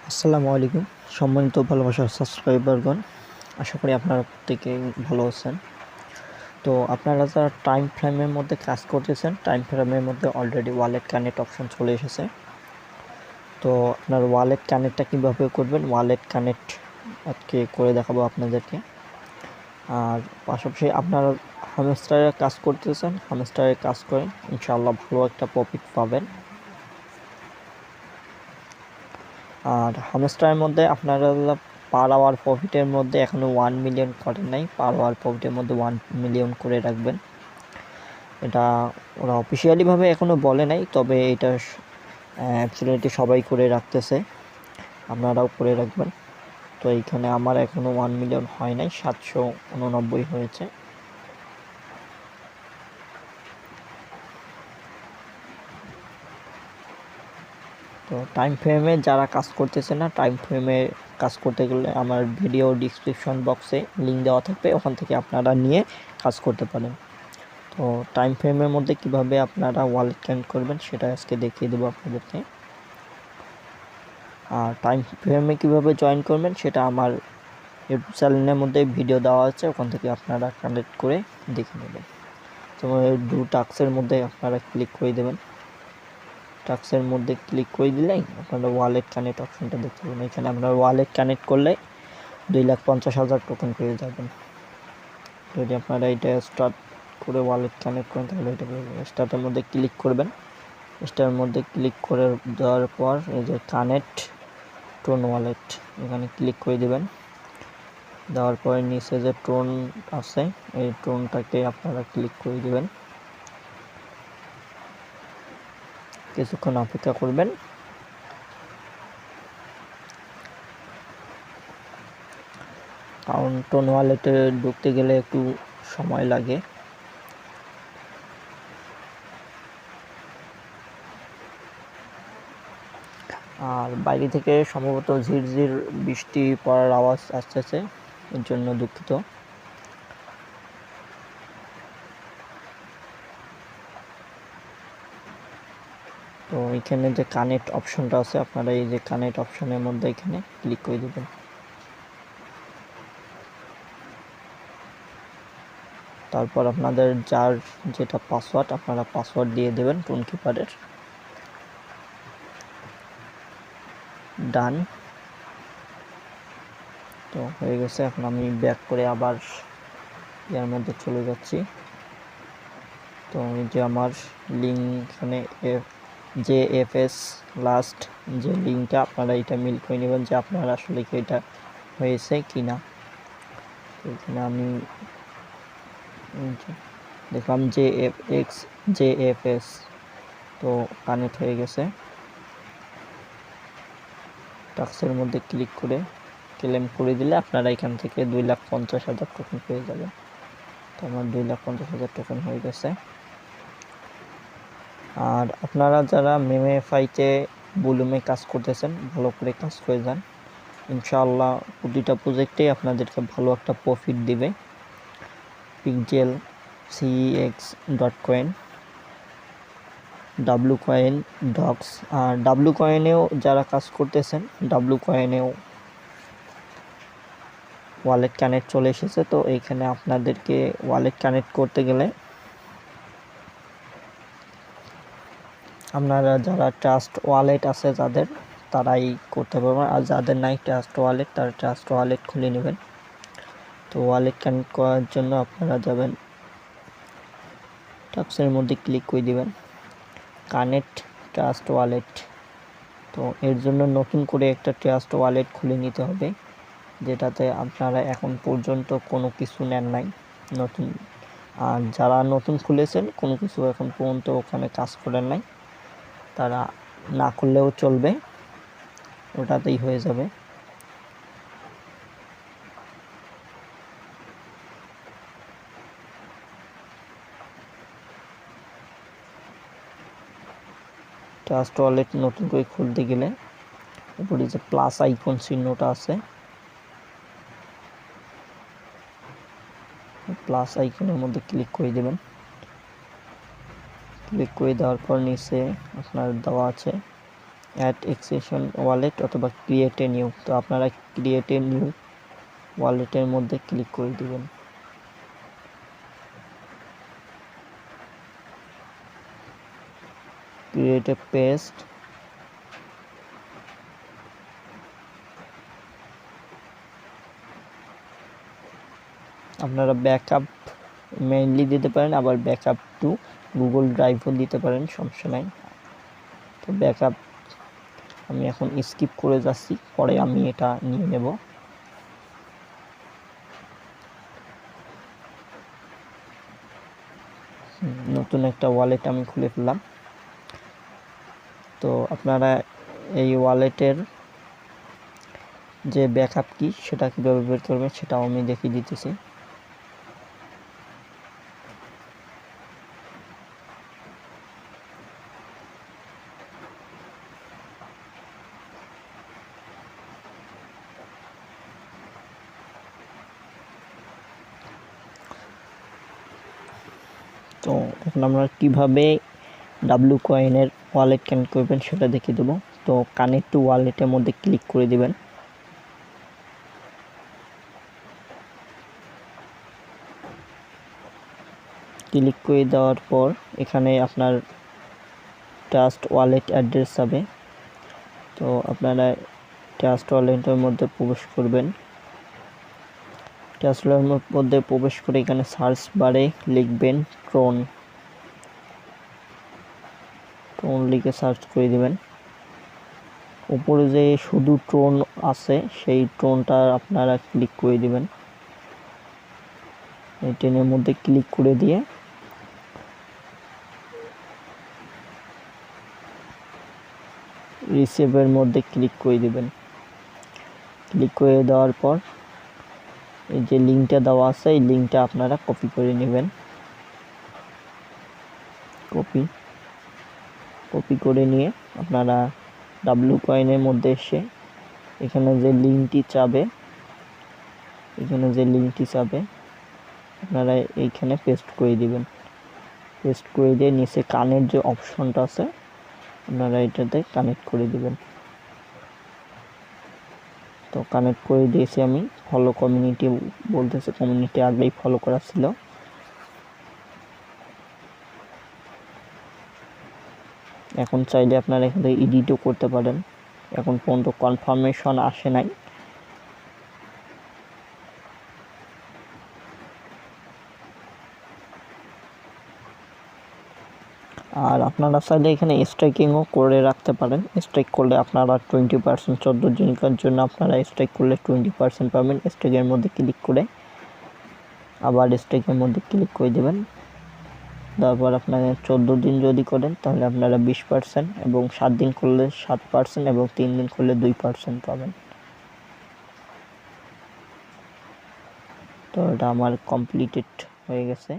আসসালামু আলাইকুম সম্মানিত ভালোবাসার সাবস্ক্রাইবারগণ, আশা করি আপনারা প্রত্যেকেই ভালো আছেন। তো আপনারা যারা টাইম ফ্রেমের মধ্যে কাজ করতেছেন, টাইম ফ্রেমের মধ্যে অলরেডি ওয়ালেট কানেক্ট অপশন চলে এসেছে। তো আপনার ওয়ালেট কানেক্টটা কীভাবে করবেন, ওয়ালেট কানেক্ট আজকে করে দেখাবো আপনাদেরকে। আর পাশাপাশি আপনারা হামস্টারে কাজ করতেছেন, হামস্টারে কাজ করেন, ইনশাআল্লাহ ভালো একটা প্রফিট পাবেন। আর হামস্টারের মধ্যে আপনারা পার আওয়ার প্রফিটের মধ্যে এখনও 1 মিলিয়ন করেন নাই, পার আওয়ার প্রফিটের মধ্যে 1 মিলিয়ন করে রাখবেন। এটা ওরা অফিসিয়ালিভাবে এখনও বলে নাই, তবে এটা অ্যাবসলিউটলি সবাই করে রাখতেছে, আপনারাও করে রাখবেন। তো এইখানে আমার এখনও 1 মিলিয়ন হয় নাই, 789 হয়েছে। তো টাইম ফ্রেমে যারা কাজ করতেছে না, টাইম ফ্রেমে কাজ করতে গেলে আমার ভিডিও ডিসক্রিপশন বক্সে লিঙ্ক দেওয়া থাকবে, ওখান থেকে আপনারা নিয়ে কাজ করতে পারেন। তো টাইম ফ্রেমের মধ্যে কিভাবে আপনারা ওয়ালেট কানেক্ট করবেন সেটা আজকে দেখিয়ে দেবো আপনাদেরকে। আর টাইম ফ্রেমে কীভাবে জয়েন করবেন সেটা আমার ইউটিউব চ্যানেলের মধ্যে ভিডিও দেওয়া আছে, ওখান থেকে আপনারা কানেক্ট করে দেখে নেবেন। তো ডু টাস্কের মধ্যে আপনারা ক্লিক করে দেবেন। টাস্কের মধ্যে ক্লিক করে দিলেই আপনারা ওয়ালেট কানেক্ট অপশনটা দেখতে পাবেন। এখানে আপনারা ওয়ালেট কানেক্ট করলে 2,50,000 টোকেন পেয়ে যাবেন। যদি আপনারা এটা স্টার্ট করে ওয়ালেট কানেক্ট করেন তাহলে এটা স্টার্টের মধ্যে ক্লিক করবেন। স্টারের মধ্যে ক্লিক করে দেওয়ার পর এই যে কানেক্ট ট্রোন ওয়ালেট, এখানে ক্লিক করে দেবেন। দেওয়ার পরে নিচে যে ট্রোন আছে, এই ট্রোনটাকে আপনারা ক্লিক করে দেবেন। কিছুক্ষণ অপেক্ষা করবেন। কারণ ট্রোন ওয়ালেটে ঢুকতে গেলে একটু সময় লাগে। আর বাইরে থেকে সম্ভবত ঝিরঝির বৃষ্টি পড়ার আওয়াজ আসতেছে, এর জন্য দুঃখিত। তো এখানে যে কানেক্ট অপশনটা আছে, আপনারা এই যে কানেক্ট অপশনের মধ্যে এখানে ক্লিক করে দেবেন। তারপর আপনাদের যার যেটা পাসওয়ার্ড, আপনারা পাসওয়ার্ড দিয়ে দেবেন ট্রোন কিপারের। ডান। তো হয়ে গেছে। এখন আমি ব্যাক করে আবার এর মধ্যে চলে যাচ্ছি। তো এই যে আমার লিঙ্ক এখানে JFS লাস্ট যে লিঙ্কটা, আপনারা এটা মিল করে নেবেন যে আপনারা আসলে কি এটা হয়েছে কি না। এখানে আমি দেখলাম JFS, তো কানেক্ট হয়ে গেছে। টাস্কের মধ্যে ক্লিক করে ক্লেম করে দিলে আপনারা এখান থেকে 2,50,000 টোকেন পেয়ে যাবেন। তো আমার 2,50,000 টোকেন হয়ে গেছে। আর আপনারা যারা মেমেফাইতে ভলিউমে কাজ করতেছেন, ভালো করে কাজ করে যান, ইনশাআল্লাহ প্রতিটা প্রজেক্টেই আপনাদেরকে ভালো একটা প্রফিট দিবে। Pixel, CEX.coin, WCoin, dogs. আর WCoinএও যারা কাজ করতেছেন, WCoinএও ওয়ালেট কানেক্ট চলে এসেছে। তো এইখানে আপনাদেরকে ওয়ালেট কানেক্ট করতে গেলে আপনারা যারা ট্রাস্ট ওয়ালেট আছে যাদের, তারাই করতে পারবেন। আর যাদের নাই ট্রাস্ট ওয়ালেট, তারা ট্রাস্ট ওয়ালেট খুলে নেবেন। তো ওয়ালেট কানেক্ট করার জন্য আপনারা যাবেন, টাস্কের মধ্যে ক্লিক করে দিবেন কানেক্ট ট্রাস্ট ওয়ালেট। তো এর জন্য নতুন করে একটা ট্রাস্ট ওয়ালেট খুলে নিতে হবে, যেটাতে আপনারা এখন পর্যন্ত কোনো কিছু নেন নাই নতুন। আর যারা নতুন খুলেছেন, কোনো কিছু এখন পর্যন্ত ওখানে কাজ করেন নাই, তারা না করলেও চলবে, ওটাতেই হয়ে যাবে। ট্রাস্ট ওয়ালেট নতুন করে খুলতে গেলে উপরে যে প্লাস আইকন চিহ্নটা আছে, প্লাস আইকনের মধ্যে ক্লিক করে দেবেন। ক্লিক করে দেওয়ার পর নিচে আপনার দেওয়া আছে অ্যাড এক্সটেনশন ওয়ালেট অথবা ক্রিয়েট এ নিউ। তো আপনারা ক্রিয়েট এ নিউ ওয়ালেটের মধ্যে ক্লিক করে দিবেন। ক্রিয়েট এ পেস্ট, আপনারা ব্যাকআপ মেইনলি দিতে পারেন, আবার ব্যাকআপ টু গুগল ড্রাইভও দিতে পারেন, সমস্যা নাই। তো ব্যাকআপ আমি এখন স্কিপ করে যাচ্ছি, পরে আমি এটা নিয়ে নেব। নতুন একটা ওয়ালেট আমি খুলে ফেললাম। তো আপনারা এই ওয়ালেটের যে ব্যাকআপ কি সেটা কীভাবে বের করবেন সেটাও আমি দেখিয়ে দিতেছি। তো এখন আমরা কীভাবে ডাব্লু কয়েনের ওয়ালেট কানেক্ট করবেন সেটা দেখিয়ে দেবো। তো কানেক্ট টু ওয়ালেটের মধ্যে ক্লিক করে দিবেন। ক্লিক করে দেওয়ার পর এখানে আপনার ট্রাস্ট ওয়ালেট অ্যাড্রেস যাবে। তো আপনারা ট্রাস্ট ওয়ালেটের মধ্যে প্রবেশ করবেন। ট্রাস্ট ওয়ালেটের মধ্যে প্রবেশ করে এখানে সার্চ বারে লিখবেন ট্রন লিখে সার্চ করে দিবেন। উপরে যে শুধু ট্রন আছে সেই ট্রনটা আপনারা ক্লিক করে দিবেন। এই ট্রেনের মধ্যে ক্লিক করে দিয়ে রিসিভের মধ্যে ক্লিক করে দিবেন। ক্লিক করে দেওয়ার পর এই যে লিঙ্কটা দেওয়া আছে এই লিঙ্কটা আপনারা কপি করে নেবেন। কপি করে নিয়ে আপনারা ডাব্লু কয়েনের মধ্যে এসে এখানে যে লিঙ্কটি চাবে আপনারা এইখানে পেস্ট করে দিবেন। পেস্ট করে দিয়ে নিচে কানের যে অপশনটা আছে আপনারা এটাতে কানেক্ট করে দিবেন। তো কানেক্ট করে দিয়েছি আমি। ফলো কমিউনিটি বলতেছে, কমিউনিটি আগেই ফলো করা ছিল। এখন চাইলে আপনারা এখানে এডিটও করতে পারেন। এখন পর্যন্ত কনফার্মেশন আসে নাই। আর আপনারা চাইলে এখানে স্ট্রাইকিংও করে রাখতে পারেন। স্ট্রাইক করলে আপনারা 20% 14 দিনের জন্য আপনারা স্ট্রাইক করলে 20% পাবেন। স্ট্রাইকের মধ্যে ক্লিক করে আবার স্ট্রাইকের মধ্যে ক্লিক করে দেবেন। তারপর আপনারা 14 দিন যদি করেন তাহলে আপনারা 20% এবং 7 দিন করলে 7% এবং 3 দিন করলে 2% পাবেন। তো এটা আমার কমপ্লিটেড হয়ে গেছে।